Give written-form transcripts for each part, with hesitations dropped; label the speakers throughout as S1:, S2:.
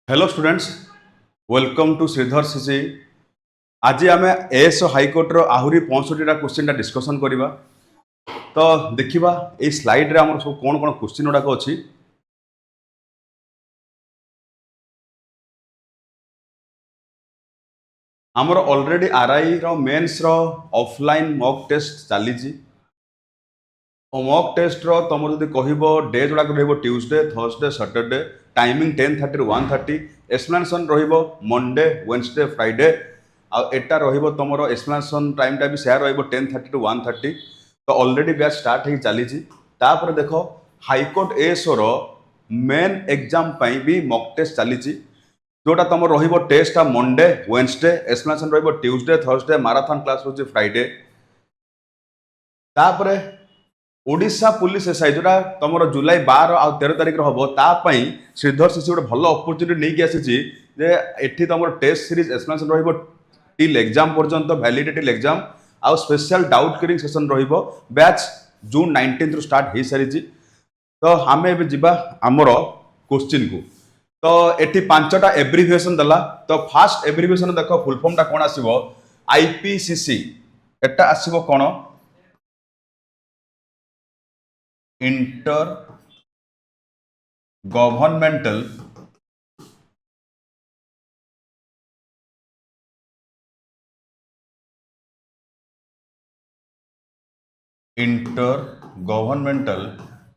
S1: Hello students, welcome to Shridhar CC. आज आम A S हाइकोर्टर आहरी 65टा क्वेश्चन डिस्कसन करवा। तो देखा ये स्लाइड रे आमर सब कौन कौन क्वेश्चन गुड़ाक अच्छी। आमर already RI mains offline mock test चली। मॉक टेस्ट तुम जो कह डे जोड़ाक ट्यूसडे थर्सडे सैटरडे टाइमिंग 10:30 ରୁ 1:30 एक्सप्लेनेशन मंडे वेडनेसडे फ्राइडे आटा तुम एक्सप्लेनेशन टाइम भी सेयार 10:30 ରୁ 1:30। तो ऑलरेडी बैच स्टार्ट हो चली। देख हाइकोर्ट एएसओ मेन एग्जाम भी मॉक टेस्ट चली जोटा तुम test Monday Wednesday explanation Tuesday Thursday marathon class हो फ्राइडे। तापर ओडिशा पुलिस एसआई जोटा तुम जुलाई 12 आ 13 तारिख हम श्रीधर सीसी गोटे भल अपरच्युनिटी नहीं आसी तुम test series explanation till exam पर्यंत वैलिडिटी एग्जाम आउ special doubt clearing session batch June 19 रु स्टार्ट हो सारी। तो आम आमर क्वेश्चन को तो ये 5टा एब्रिविएशन देला। तो फास्ट एब्रिविएशन देख फुल फॉर्म टा कौन आसीबो आईपीसीसी एटा आसीबो कौन inter governmental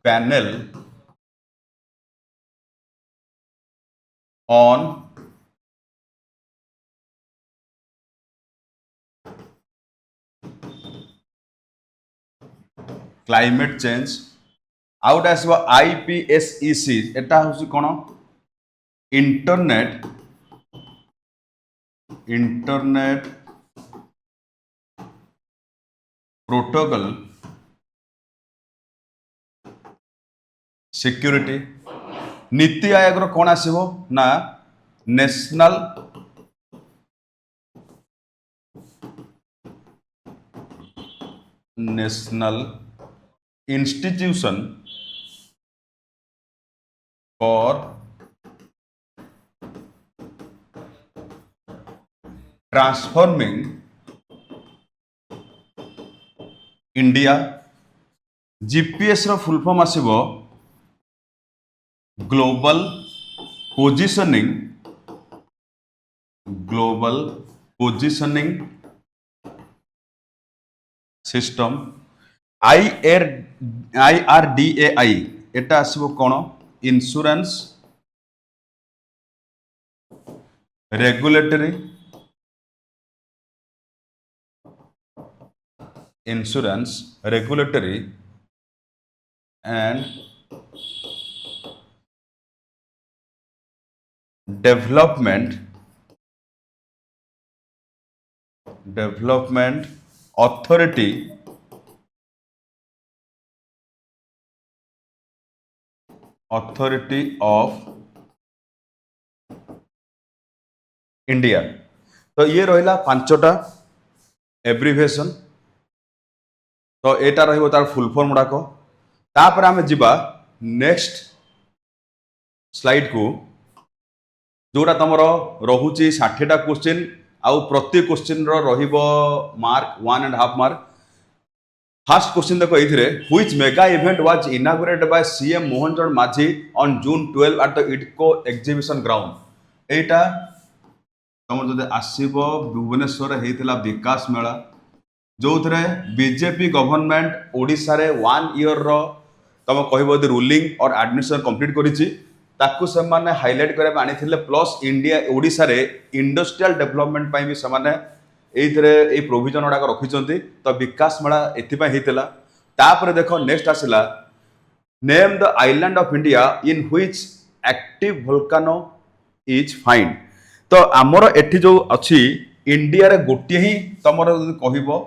S1: panel on climate change out आसो आईपीएसईसी एटा हूँ कौन internet protocol security. NITI Aayog कौन आसो ना national institution for transforming India. GPS रो फुल फॉर्म आसीबो ग्लोबल पोजिशनिंग सिस्टम। IRDAI एटा आसीबो कौन insurance regulatory and development authority of India. तो ये रहा 5टा एब्रिविएशन। तो एटा रहिबो तार फुल फॉर्म गुड़ाक। तापर आमे जिबा नेक्स्ट स्लाइड को जोटा तुम रोचे 60टा क्वेश्चन आउ प्रति क्वेश्चन रहिबो मार्क 1.5 मार्क। फर्स्ट क्वेश्चन देखो ये which mega event was inaugurated by CM Mohan चरण माझी on June 12 at the इडको exhibition ground. एटा तुम जो आसब भुवनेश्वर होता विकास मेला जो थे बीजेपी गवर्नमेंट ओडिशा रे 1 ईयर तुम कह रूलिंग और एडमिनिस्ट्रेशन कंप्लीट करिछि ताकू से हाइलाइट करने आनी प्लस इंडिया ओडिशा रे इंडस्ट्रियल डेवलपमेंट भी से ये प्रोविजन गुड़ाक रखिंट। तो विकास मेला एपाई तापर देख नेक्स्ट आसला name the island of India in which active volcano is find. तो आमर एठी जो अच्छी इंडिया रे गोटे ही तुम कह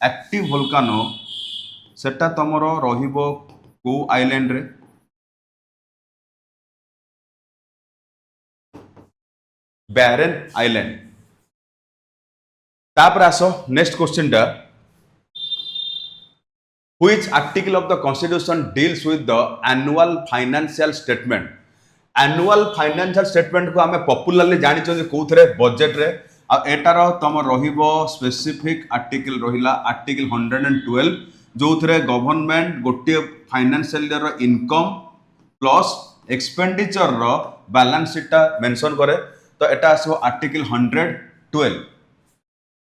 S1: एक्टिव वोल्केनो सेटा तुम रहिबो को आइलैंड रे बैरन आइलैंड। तापर आसो नेक्स्ट क्वेश्चन टा Which article of the Constitution deals with the annual financial statement annual financial statement को आम पपुलारली जानी कौन बजेट रे एटार तुम स्पेसिफिक आर्टिकल रहा आर्टिकल 112 जो थे गवर्नमेंट गोटे financial year income plus expenditure balance शीटा मेंशन करे तो एटा आसो आर्टिकल 112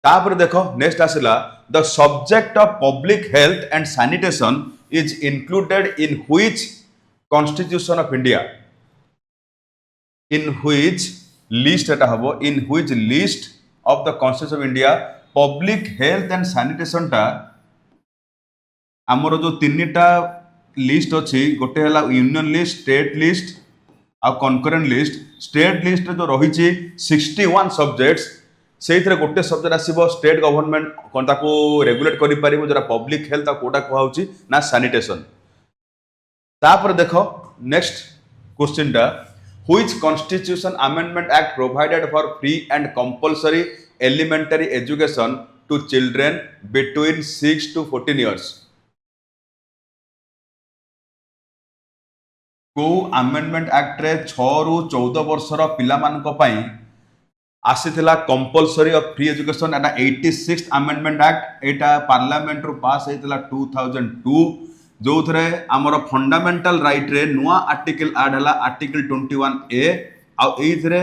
S1: तापर देखो नेक्स्ट आसला the subject of public health and sanitation is included in which constitution of India in which list एटा हबो in which list of the constitution of India public health and sanitation टा आमर जो तीनटा list अच्छी गोटे है union list state list आ concurrent list state list जो रही 61 सब्जेक्ट्स से गोटे सब्जेक्ट आसो स्टेट गवर्नमेंट कौन ताको रेगुलेट कर जो पब्लिक हेल्थ कोटा कहूँ ना सैनिटेशन तापर देखो नेक्स्ट क्वेश्चन टा which constitution amendment act provided for free and compulsory elementary education to children between 6 to 14 years को अमेंडमेंट एक्ट रे 6 ରୁ 14 वर्षर पिलामानक पई आसीथिला कंपल्सरी ऑफ फ्री एजुकेशन एटा 86th अमेंडमेंट एक्ट एटा पार्लियामेंट रो पास हेतिला 2002 जो थरे हमर फंडामेंटल राइट रे नुआ आर्टिकल ऐड हला आर्टिकल 21A आ एथरे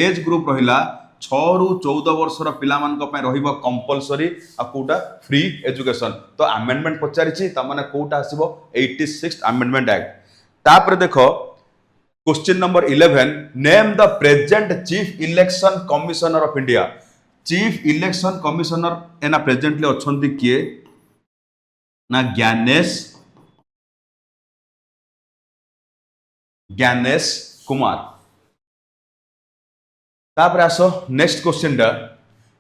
S1: एज ग्रुप रहिला 6 ରୁ 14 वर्षर पिलामानक पई रहिबो कंपल्सरी आ कोटा फ्री एजुकेशन तो अमेंडमेंट पचारिछि त माने कोटा आसीबो 86th अमेंडमेंट एक्ट तापर देखो question number 11 name the present chief election commissioner of India chief election commissioner एना प्रेजेंटली अछंती किए ना ज्ञानेश कुमार तापर आसो नेक्स्ट क्वेश्चन दा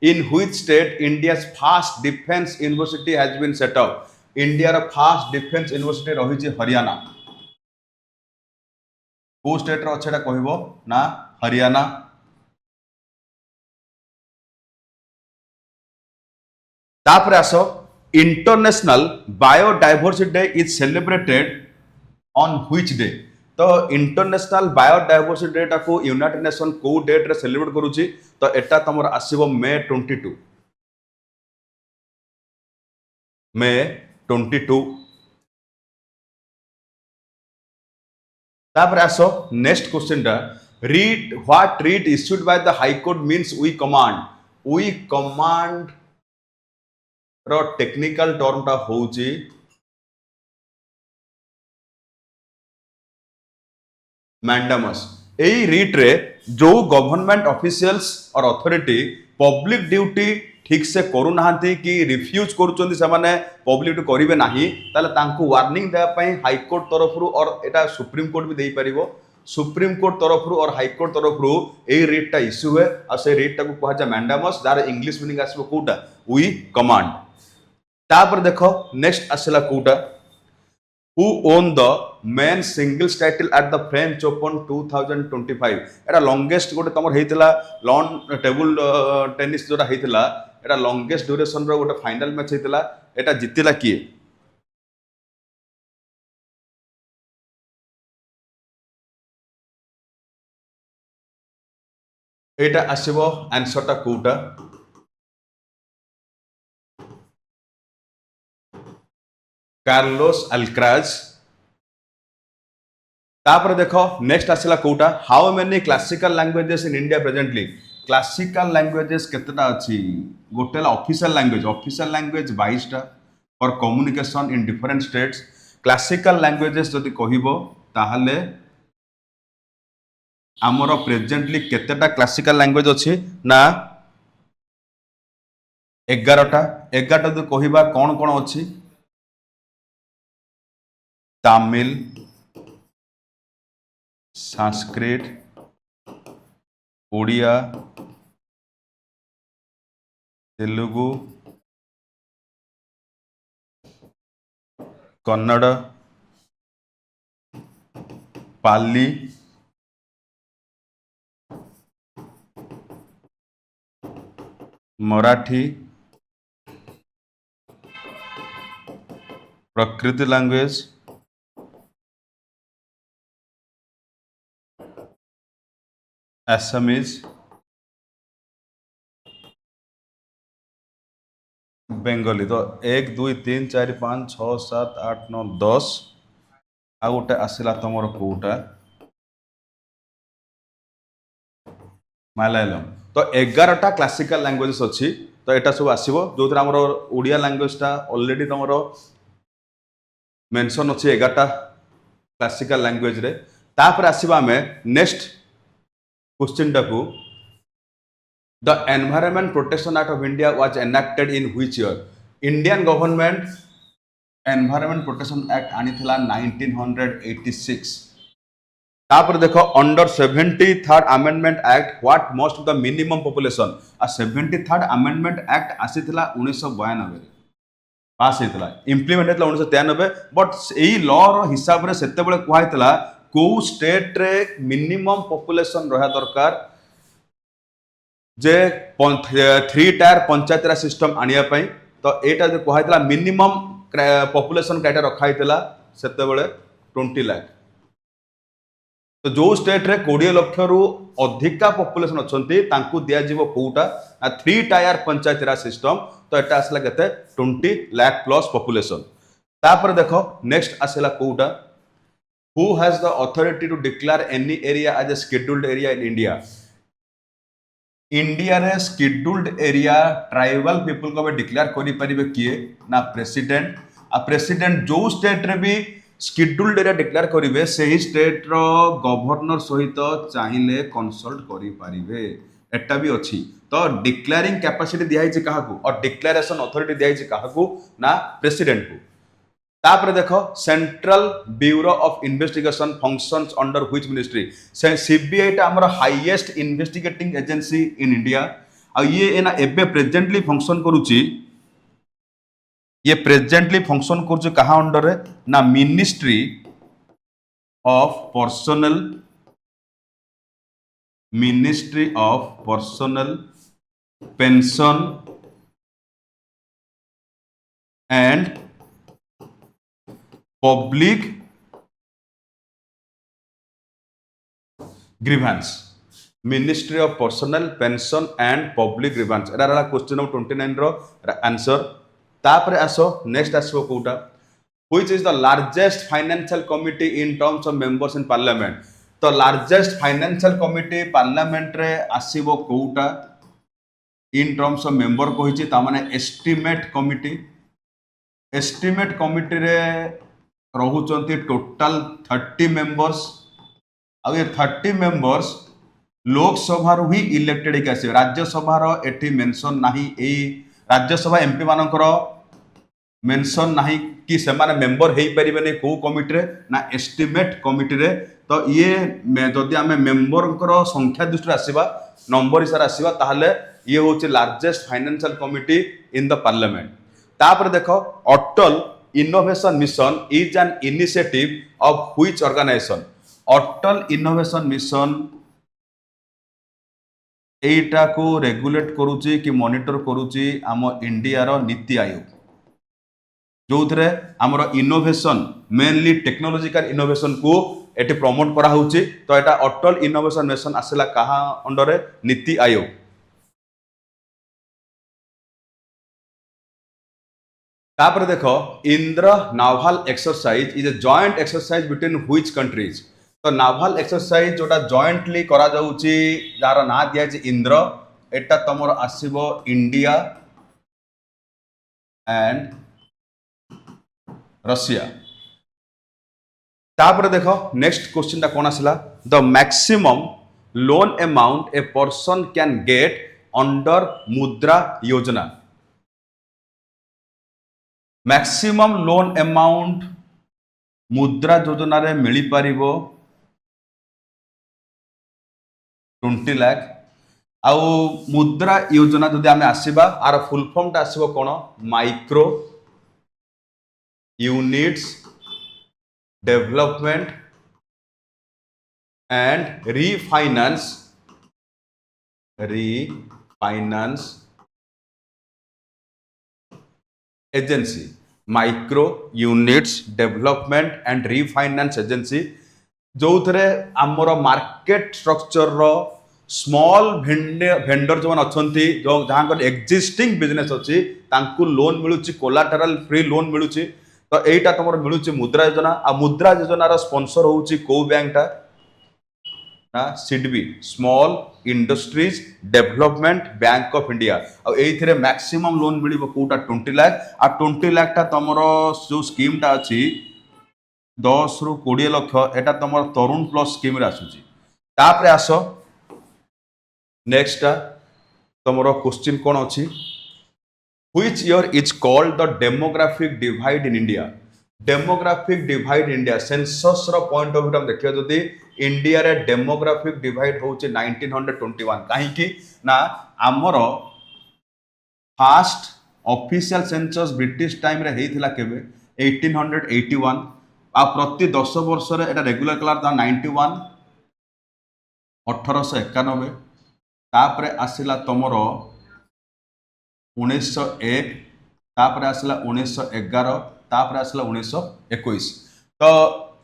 S1: in which state India's first defence university has been set up India रो फर्स्ट डिफेंस यूनिवर्सिटी रही हरियाणा को स्टेट रो अच्छेटा कहबो ना हरियाणा तापर आसो international biodiversity day is celebrated on which day तो इंटरनेशनल बायोडायवर्सिटी डे टा को यूनाइटेड नेशन को डेट रे सेलिब्रेट करूची तो एटा तमर आसीबो मे 22 तापर आसो नेक्स्ट क्वेश्चन टा writ what writ issued by the high court means we command रो टेक्निकल टर्म टा होउची मैंडामस एई रीट रे जो गवर्नमेंट ऑफिशियल्स और अथॉरिटी पब्लिक ड्यूटी ठीक से करू नाहंती कि रिफ्यूज करूचंदी से माने पब्लिक ड्यूटी करिवे नाही ताले तांको वार्निंग देया पई हाई कोर्ट तरफ रु और एटा सुप्रीम कोर्ट भी देई परिबो सुप्रीम कोर्ट तरफ रु और हाई कोर्ट तरफ रु एई रीट टा इश्यू है और से रीट टा को कहजा मैंडामस जार इंग्लिश मीनिंग आसीबो कोटा वी कमांड तापर देखो नेक्स्ट आसला Kota who own the main singles title at the French Open 2025 Etah longest गोटे तमर हेतिला लॉन टेबल टेनिस जोटा हेतिला एटा लॉन्गेस्ट ड्यूरेशन रो गोटे फाइनल मैच हेतिला एटा जितिला किए एटा आसीबो आंसर टा कोटा कार्लोस अल्क्राज तापर देखो नेक्स्ट आसला कोटा how many classical languages in India presently classical languages केतेटा अछि गोटेला ऑफिशियल लैंग्वेज 22 टा for communication in different states classical languages जदि कहिबो ताहले आमर प्रेजेंटली केतेटा क्लासिकल लैंग्वेज अछि ना 11टा जो कहिबा कोन कोन अछि तमिल संस्कृत ओडिया तेलुगु कन्नड़ पाली मराठी प्रकृति लैंग्वेज Assamese, बेंगली। तो 1 2 3 4 5 6 7 8 9 10 आ गोटे आसला तुमर कोटा मालायालम। तो 11टा क्लासिकल लैंग्वेजेस अच्छी। तो यहाँ सब आसो जो आम ओडिया लैंग्वेजटा ऑलरेडी तुम मेंशन अच्छी 11टा क्लासिकल लैंग्वेज रे। तापर आसवा आम नेक्स्ट क्वेश्चन टाकू the environment protection act of India was enacted in which year. Indian government environment protection act आनीला 1986। तापर देखो under 73rd amendment act what most of the minimum population. आ 73rd अमेंडमेंट एक्ट आसीथिला 1992 pass होता implement होता 1993। But यही law रो हिसाब से सेतेबेले कहला को स्टेट रे मिनिमम पॉपुलेशन रहा दरकार जे 3 टायर पंचायत सिस्टम आनिया पई। तो एटा जो कहला मिनिमम पॉपुलेशन क्राइटेरिया रखा सेतेबेले 20 लाख। तो जो स्टेट रे 20 लाख रु अधिका पॉपुलेशन अच्छी तांकू दिया जीवो कोटा 3 टायर पंचायत सिस्टम। तो एटा आसला केते 20 लाख प्लस पॉपुलेशन। तापर देखो नेक्स्ट आसला कोटा who has the authority to declare any area as a scheduled area in India. India रे शेड्यूल्ड एरिया ट्राइबल पीपल को डिक्लेयर करि परिबे किए ना प्रेसिडेंट। आ प्रेसिडेंट जो स्टेट रे भी शेड्यूल्ड एरिया डिक्लेयर करिवे सही स्टेट रो गवर्नर सहित चाहिले कंसल्ट करि परिबे एटा भी अछि। तो डिक्लेयरिंग कैपेसिटी दिया छि काहाकू और डिक्लेरेशन अथॉरिटी दिया छि काहाकू ना प्रेसिडेंट को। तापर देखो central bureau of investigation functions under which ministry. CBI टा हमर highest investigating agency in India. आ ये एना एबे प्रेजेंटली फंक्शन करूची ये प्रेजेंटली फंक्शन करूची कहा अंडर रे ना ministry of personnel pension and public grievance. Ministry of personnel pension and public grievance एरा रहा क्वेश्चन नंबर 29 रो आंसर। तापर आसो नेक्स्ट आसो कोटा which is the largest financial committee in terms of members in parliament. तो लार्जेस्ट फाइनेंशियल कमिटी पार्लियामेंट रे आसीबो कोटा इन टर्म्स ऑफ मेंबर कहिछि ता माने एस्टिमेट कमिटी। एस्टिमेट कमिटी रे रहुचंती टोटल 30 मेंबर्स। आ ये 30 मेंबर्स लोकसभा रू ही इलेक्टेड के आसे। राज्यसभा रो एठी मेंशन नाही ए राज्यसभा एमपी मानकर मेंशन नाही कि से माने मेंबर हेई परिबे नै को कमिटी रे ना एस्टिमेट कमिटी रे। तो ये जदि आमे मेंबर कर संख्या दृष्टि आसीबा नंबर हिसाब आसीबा ताहले ये होचे largest financial committee in the parliament. तापर देखो Atal innovation mission is an initiative of which organisation. Atal innovation mission एटा को रेगुलेट करूची कि मॉनिटर करूची आम इंडिया रो नीति आयोग जो थे आमर इनोवेशन मेनली टेक्नोलॉजिकल इनोवेशन को एटी प्रमोट करा होची। तो एटा अटल इनोवेशन मिशन आसला कहा अंडर नीति आयोग। तापर देखो Indra novel exercise is a joint exercise between which countries. तो नावल एक्सरसाइज जोटा जॉइंटली करा जाउची जार ना दिया जे इंद्र एटा तमर आसीबो इंडिया एंड रशिया। तापर देखो नेक्स्ट क्वेश्चन टा कोन आसला the maximum loan amount a person can get under मुद्रा योजना। मैक्सिमम लोन अमाउंट मुद्रा योजना रे मिली पारिबो 20 लाख। आउ मुद्रा योजना जदि आमे आसीबा आर फुल फॉर्म टा आसीबो कोन micro units development and refinance agency. Micro units development and refinance agency जो थे आमर मार्केट स्ट्रक्चर रो स्मॉल भेंडर जो अच्छी जो जहाँ एक्जिस्टिंग बिजनेस अच्छी लोन मिलूँ कोलाटेरल फ्री लोन मिलूँ तो यहीटा तुम मिलूँ मुद्रा योजना आ मुद्रा योजनार स्पॉन्सर होउची को बैंकटा ना SIDBI small industries development bank of India ये मैक्सिमम लोन मिल कोटा 20 लाख आ 20 लाख टा तुम जो स्कीमटा अच्छी 10 ରୁ 20 ଲକ୍ଷ एटा तुम तरुण प्लस स्कीम आसूची तापर आस नेक्स्ट तुम क्वेश्चन कौन अच्छी which year is called the demographic divide in India demographic divide India census रो पॉइंट ऑफ व्यू देखिए जदि इंडिया रे डेमोग्राफिक डिवाइड होचे 1921 कहीं ना आमर fast official census British time रे हेइथिला केबे 1881 आ प्रति 10 वर्ष रे एटा रेगुलर कलर था 91 1891 तापरे आसिला तमर 1901 तापरे आसिला 1911 तापरे आसिला 1921 तो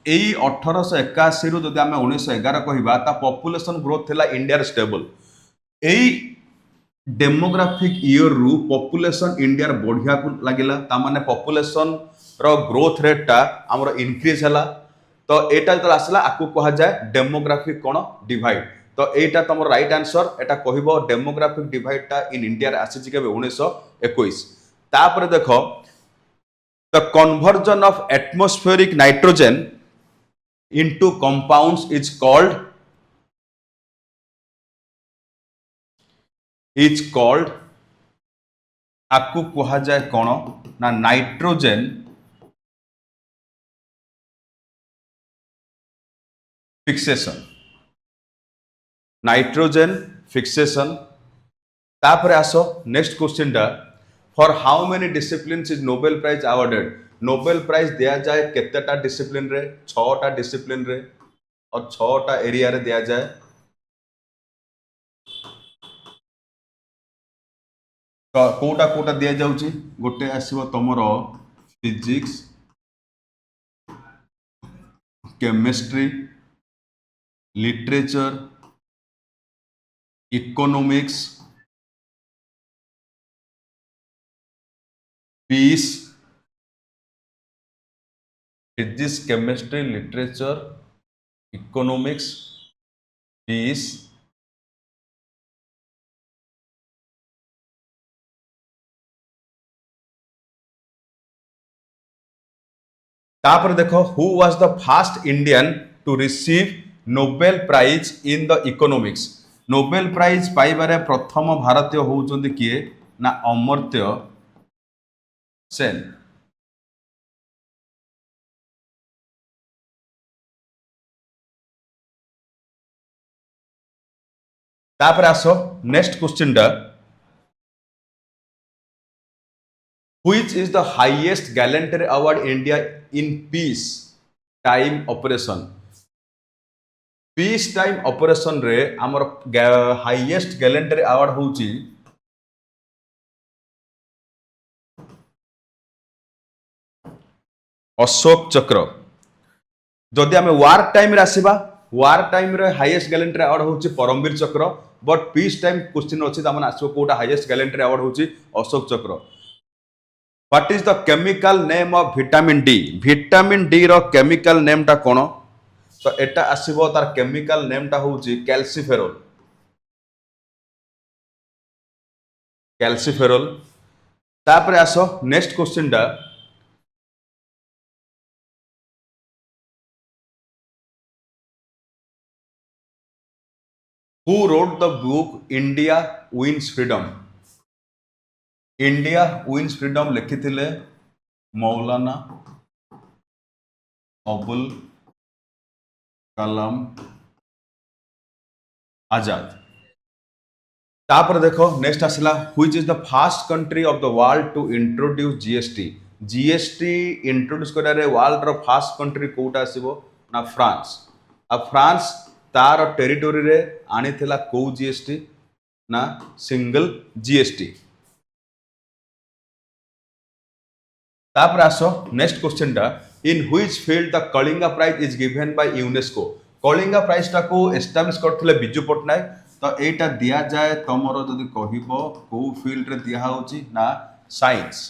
S1: यही 1881 रु जदि आमे 1911 कहिबा ता पॉपुलेशन ग्रोथ थिला इंडिया स्टेबल यही डेमोग्राफिक ईयर रु पॉपुलेशन इंडिया बढ़िया को लागिला ता माने पॉपुलेशन रो ग्रोथ रेट टा हमर इंक्रीज हला तो एटा जतला आसला आकु कहा जाए डेमोग्राफिक कोन डिवाइड तो एटा तमर राइट आंसर एटा कहिबो डेमोग्राफिक डिवाइड टा इन इंडिया रे आसी केबे 1921 तापर देखो the conversion of atmospheric nitrogen into compounds is called आकु कहा जाए कोन ना नाइट्रोजन फिक्सेशन नाइट्रोजन फिक्सेशन तापर आसो नेक्स्ट क्वेश्चन टा for how many disciplines is Nobel prize awarded Nobel prize दिया जाए केतेटा डिसिप्लिन रे 6टा डिसिप्लिन रे और 6टा एरिया रे दिया जाए कोटा कोटा दिया जाउची गोटे आसीबो तमरो physics chemistry literature economics peace physics chemistry literature economics peace तापर देखो who was the first Indian to receive Nobel prize in the economics Nobel prize पाइबारे प्रथम भारतीय होउचंदी किए ना अमर्त्य सेन तापर आसो नेक्स्ट क्वेश्चन दा which is the highest gallantry award India in peace time operation peace time operation रे आमर हाईएस्ट गैलेंटरी अवार्ड होउची अशोक चक्र जदि आमे वार टाइम रे आसीबा वार टाइम रे हाईएस्ट गैलेंटरी अवार्ड होउची परमवीर चक्र बट पीस टाइम क्वेश्चन अछि त माने आसो कोटा हाईएस्ट गैलेंटरी अवार्ड होउची Ashok Chakra what is the chemical name of vitamin D रो केमिकल नेम टा कोन तो एटा आसीबो तार केमिकल नेम टा होउची कैल्सिफेरॉल तापर आसो नेक्स्ट क्वेश्चन दा who wrote the book India wins freedom लिखिथिले मौलाना अबुल कलाम आजाद तापर देखो नेक्स्ट आसला which is the first country of the world to introduce GST introduce करे वर्ल्ड रो फर्स्ट कंट्री कोटा आसीबो ना फ्रांस आ फ्रांस तार टेरिटोरी रे आनी थिला को जीएसटी ना सिंगल जीएसटी तापर आसो नेक्स्ट क्वेश्चन टा in which field the Kalinga prize is given by UNESCO Kalinga prize टा को एस्टैब्लिश करथिले बिजू पटनायक तो एटा दिया जाए तमरो जदि कहिबो को फील्ड रे दिया होची ना साइंस।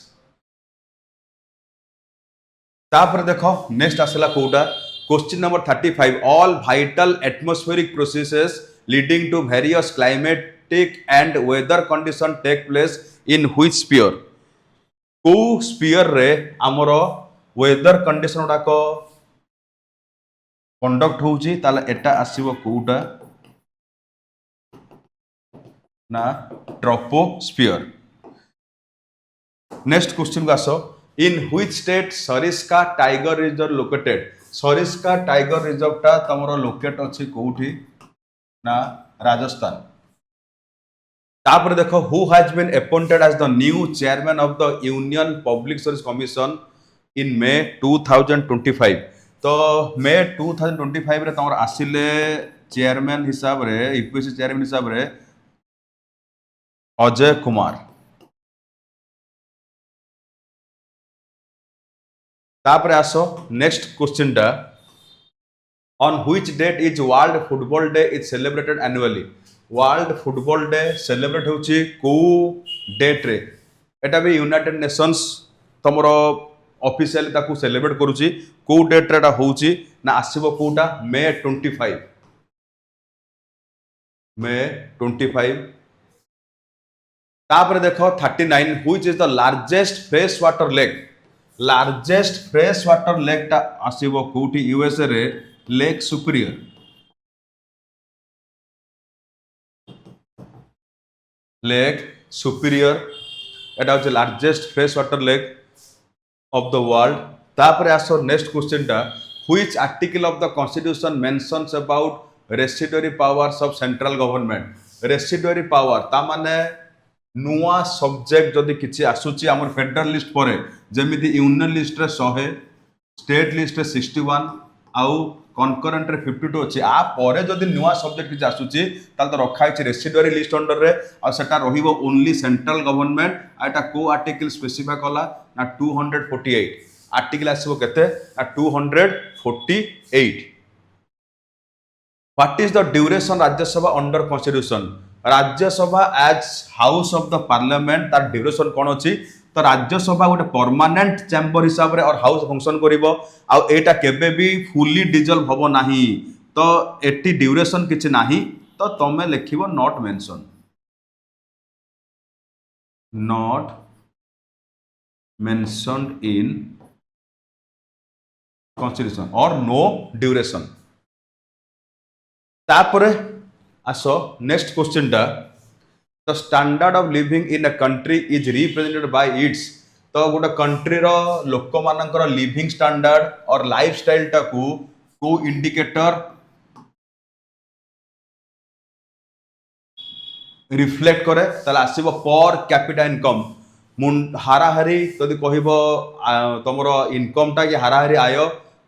S1: तापर देखो नेक्स्ट आसला कोटा question number 35 all vital atmospheric processes leading to various climatic and weather condition take place in which sphere. को स्फीयर रे हमरो वेदर कंडीशन गुडा को कंडक्ट होची ताले एटा आसीबो कोटा ना ट्रोपोस्फियर। नेक्स्ट क्वेश्चन को आसो in which state Sariska tiger reserve located. Sariska tiger reserve टा तमरो लोकेट अछि कोठी ना राजस्थान। तापर देखो who has been appointed as the new chairman of the Union Public Service Commission in May 2025। तो मे 2025 रे तमर आसिले चेयरमैन हिसाब रे यूपीएससी चेयरमैन हिसाब रे अजय कुमार। तापर आसो नेक्स्ट क्वेश्चन टा on which date is world football day is celebrated annually. World football day celebrate होची को डेट रे। एटा भी यूनाइटेड नेशंस तमरो ऑफिशियली ताकू सेलिब्रेट करूची को डेट रे एटा होची ना आसीबो कोटा मे 25। मे 25। तापर देखो 39 which is the largest fresh water lake. Largest fresh water lake टा आसीबो कोठी यूएसए रे लेक सुपीरियर। लेक सुपीरियर एटा होचे largest fresh water lake of the world. तापर आसो नेक्स्ट क्वेश्चन टा which article of the constitution mentions about residuary powers of central government. Residuary power ता माने नुआ सब्जेक्ट जदि किछि आसुची हमर फेडरल लिस्ट परे जेमिति यूनियन लिस्ट रे 100 स्टेट लिस्ट रे 61 आउ कनकरेंट रे 52 अछि। आ परे जदि नुआ सब्जेक्ट किछि आसुची ताल तो रखा है रेसिडुअरी लिस्ट अंडर रे आ सेटा रहिबो ओनली सेंट्रल गवर्नमेंट। आ एटा को आर्टिकल स्पेसिफाई कला ना 248 आर्टिकल आसीबो केते ना 248। What is the duration Rajya Sabha under constitution. Rajya Sabha as house of the parliament तार ड्यूरेशन कौन अच्छी। तो राज्यसभा गोटे परमानेंट चैम्बर हिसाब रे और हाउस फंक्शन करिवो आ एटा केबे भी फुली डिजल्व हबो नाही। तो एटी ड्यूरेशन किछि नाही तो तमे लिखिबो not mention. Not mentioned in constitution और नो ड्यूरेशन। तापर आसो नेक्स्ट क्वेश्चन टा the standard of living in a country is represented by its. तो गोटे कंट्री रो लोक मानकर लिविंग स्टैंडर्ड और लाइफस्टाइल टा को इंडिकेटर रिफ्लेक्ट करे ताले आसीबो पर कैपिटा इनकम। हाराहारी जदि कहबो तमरो इनकम टा कि हाराहारी आय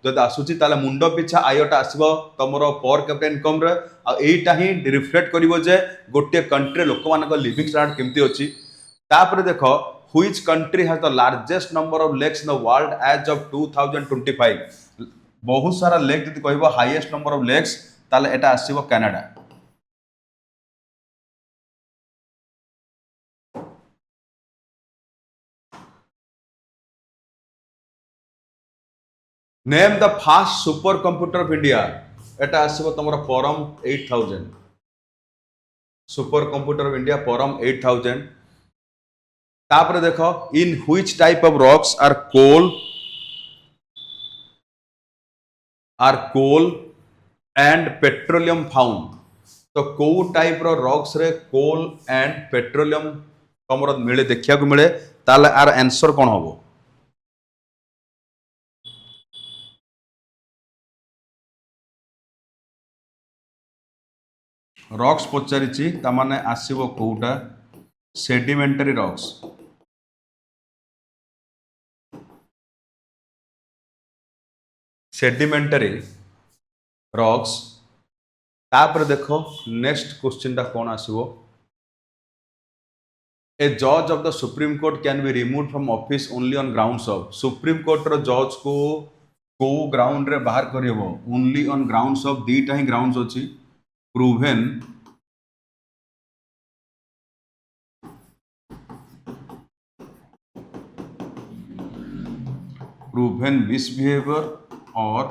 S1: जदि आसुची ताले मुंड पिछा आयटा आसीबो तमरो पर कैपिटा इनकम रे आ एटा ही रिफ्लेक्ट करिवो जे गोटे कंट्री लोक मानक लिविंग स्टैंडर्ड केमती अछि। तापर देखो which country has the largest number of lakes in the world as of 2025। बहुत सारा लेक जदि कहबो हाईएस्ट नंबर ऑफ लेक्स ताले एटा आसीबो Canada. Name the fast super computer of India. एटा आसीबो तमरो परम 8000। सुपर कंप्यूटर ऑफ इंडिया परम 8000। तापर देखो in which type of rocks are coal and petroleum found. तो को टाइप रो रॉक्स रे कोल एंड पेट्रोलियम तमरो मिले देखिया को मिले ताले आर आंसर कोन होबो। रॉक्स पचारिछि ता माने आसीबो कोउटा सेडिमेंटरी रॉक्स। Sedimentary rocks. तापर देखो नेक्स्ट क्वेश्चन टा कोन आसीबो। ए जज of the supreme Court can be removed from office only on grounds of. Supreme Court रो जज को ग्राउंड रे बाहर करिवो ओनली ऑन ग्राउंड्स ऑफ। दीटा ही ग्राउंड्स अछि proven proven misbehavior or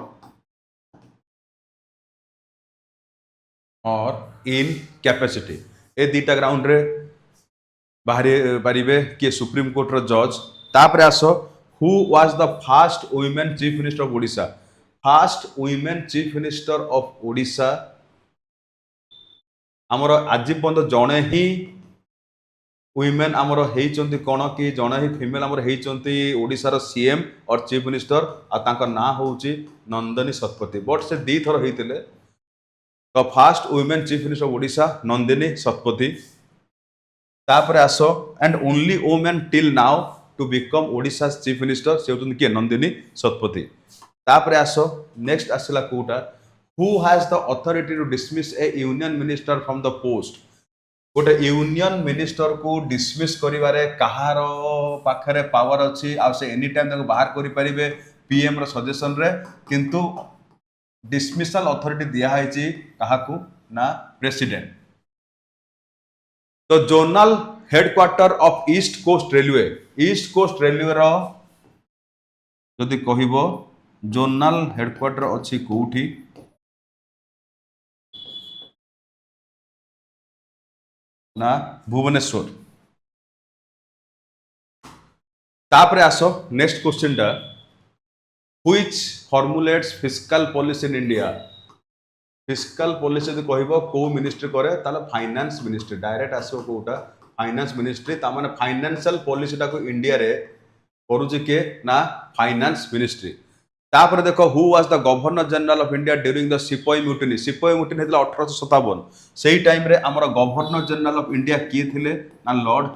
S1: incapacity ए दीटा ग्राउंड रे बाहरी पारिबे किए सुप्रीम कोर्ट रो जज तापरे आसो who was the fast women chief minister of Odisha fast women chief minister of Odisha आमर आज पर्यंत जड़े ही वुमेन आमर होती कौन कि जड़े ही फिमेल आमर होती ओडिशार सीएम और चीफ मिनिस्टर आ ना हूँ नंदिनी शतपथी बट से दी थर होते तो first women chief minister of Odisha Nandini Satpathy तापर आसो and only women till now to become Odisha chief minister से होती किए नंदिनी शतपथी तापर आसो नेक्स्ट आसला कोटा who has the authority to dismiss a union minister from the post गोटे यूनियन मिनिस्टर को डिसमिस करिवारे कहार पाखरे पावर अच्छी आ से एनी टाइम ताको बाहर करि परिबे पीएम रो सजेशन रे किंतु डिसमिसल अथॉरिटी दिया है काहाकू ना प्रेसिडेंट तो zonal headquarter of East Coast Railway रो जदि कहबो जोनल हेडक्वार्टर अच्छी कोठी ना भुवनेश्वर तापरे आसो नेक्स्ट क्वेश्चन टा which formulates fiscal policy in India fiscal policy यदि कहबो को मिनिस्ट्री करे ताले फाइनेंस मिनिस्ट्री डायरेक्ट आसो कोटा फाइनेंस मिनिस्ट्री ता माने फाइनेंशियल पॉलिसी टा को इंडिया रे करूची के ना फाइनेंस मिनिस्ट्री तापर देखो who was the governor general of India during the सिपाही म्यूटिनी हेतला 1857 सेही टाइम रे हमर गवर्नर जनरल ऑफ इंडिया किए थिले ना लॉर्ड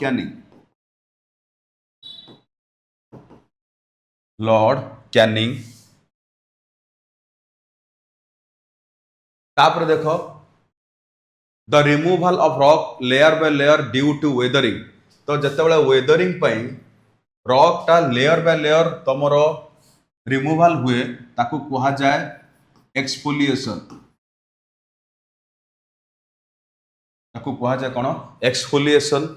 S1: कैनिंग तापर देखो the removal of rock layer by layer due to weathering तो जते वेदरिंग पई रॉक टा लेयर बाय लेयर तमर रिमूवल हुए ताकू कहा जाए एक्सफोलिएशन ताकू कहा जाए कौन एक्सफोलिएशन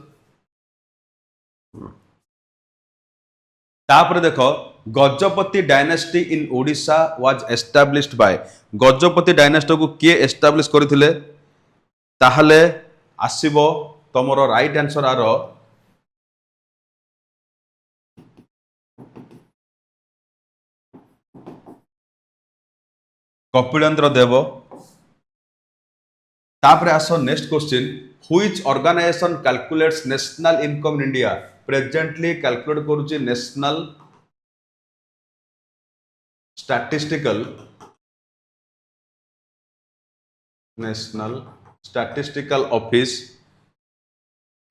S1: तापर देखो Gajapati dynasty in Odisha was established by Gajapati dynasty को किए एस्टाब्लिश करथिले ताहले आसीबो तमरो राइट आंसर आरो कपिलेंद्र देव तापरे आसो next question which organisation calculates national income in India presently calculate करूची नेशनल स्टैटिस्टिकल ऑफिस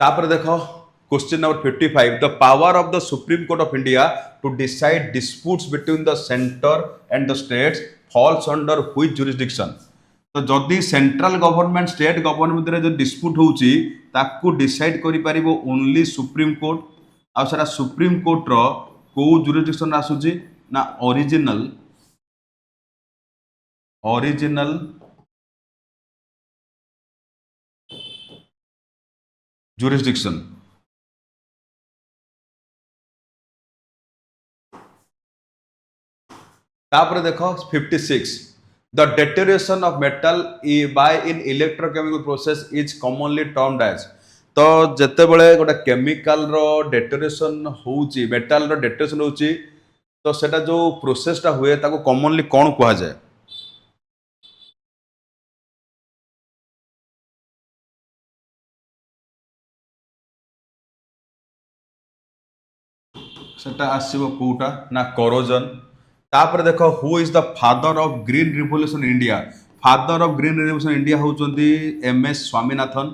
S1: तापर देखो question number 55 the power of the supreme court of India to decide disputes between the centre and the states falls under which jurisdiction तो जदि central government state government रे जो dispute होउची ताकू decide करि परिबो only supreme court आ सारा supreme Court रो को jurisdiction आसुची ना ओरिजिनल jurisdiction तापर देखो 56 the deterioration of metal by in electrochemical process is commonly termed as तो जते बळे गोटा केमिकल रो डेटोरेशन होउची मेटल रो डेटोरेशन होउची तो सेटा जो प्रोसेस टा हुए ताको कॉमनली कोन कहा जाय सेटा आसीबो कोटा ना कोरोजन तापर देखो who is the father of green revolution India father of green revolution India होउचंदी एमएस स्वामीनाथन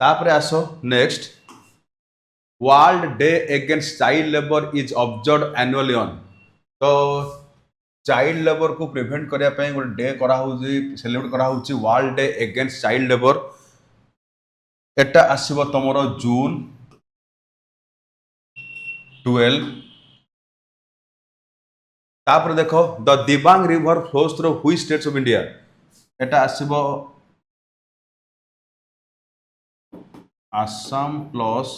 S1: तापर आसो next world day against child labour is observed annually on तो चाइल्ड लेबर को प्रिवेंट करने गोटे डे सेलिब्रेट करा world day against child labour एटा आसीबो तमरो जून 12 तापर देखो the Dibang river flows through which states of India एटा आसीबो आसाम प्लस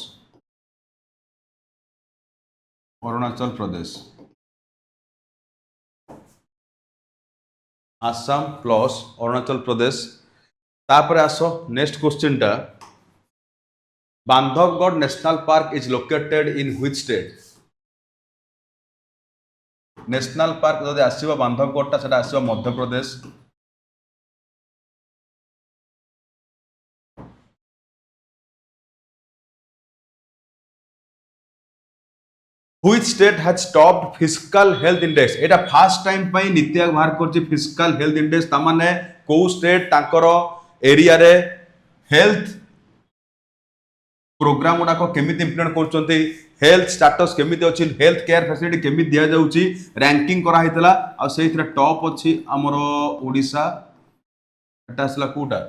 S1: अरुणाचल प्रदेश, आसाम प्लस अरुणाचल प्रदेश। तापर आस नेक्स्ट क्वेश्चन टा, Bandhavgarh national park is located in which state? National park जदि आसीबो बांधवगढ़ सेटा आसीबो Madhya Pradesh. Which state has topped fiscal health index? एटा फर्स्ट टाइम पई नीति आयोग बाहर करछि फिस्कल हेल्थ इंडेक्स। ता माने को स्टेट तांकर एरिया रे हेल्थ प्रोग्राम गुड़ा केमिति इम्प्लीमेंट करछन्ती, हेल्थ स्टेटस केमिति अछि, हेल्थ केयर फैसिलिटी केमिति दिया जाउछि, रैंकिंग करा हितला आ सेहितरा टॉप अछि हमरो ओडिसा। एटा असला कोटा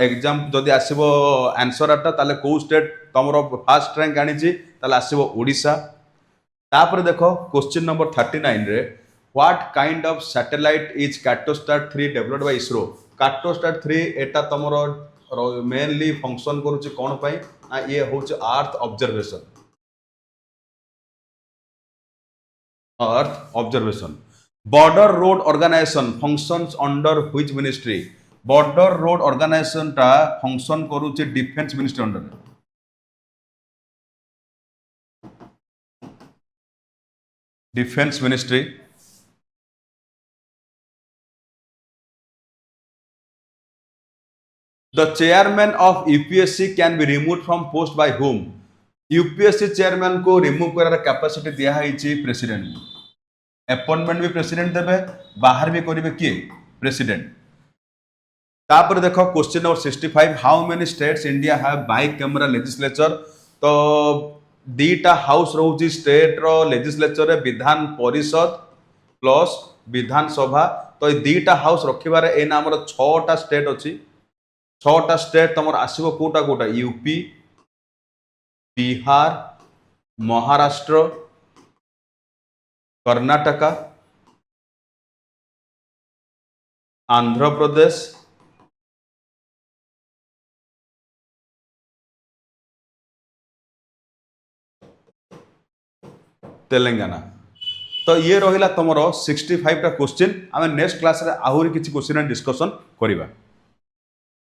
S1: एग्जाम जदि आसीबो आंसर आटा ताले को स्टेट तमरो फर्स्ट रैंक आनिछि ताले आसीबो ओडिसा। तापर देखो क्वेश्चन नंबर 39 रे, what kind of satellite is Cartosat 3 developed by ISRO? Cartosat 3 एटा तमरो मेनली फंक्शन करूछि कोन पई? ये होछि earth observation, earth observation. Border road organisation functions under which ministry? Border road organisation टा फंक्शन करूछि defence ministry under. Defence ministry. The chairman of UPSC can be removed from post by whom? UPSC chairman को remove करार capacity दिया है president. Appointment भी president देबे, बाहर भी करिवे किए? प्रेसिडेंट। तापर देखो question number 65, how many states India have bicameral legislature? तो दीटा हाउस रहउची स्टेट रो लेजिस्लेचर रे, विधान परिषद प्लस विधानसभा। तो ये दीटा हाउस रखिबारे ए नामर 6टा स्टेट अछि। 6टा स्टेट तमर आसीबो कोटा कोटा? यूपी, बिहार, महाराष्ट्र, कर्नाटका, आंध्र प्रदेश, तेलंगाना। तो ये रहिला तमरो 65 टा क्वेश्चन। आमे नेक्स्ट क्लास रे आहुरी किछि क्वेश्चन डिस्कशन करिबा।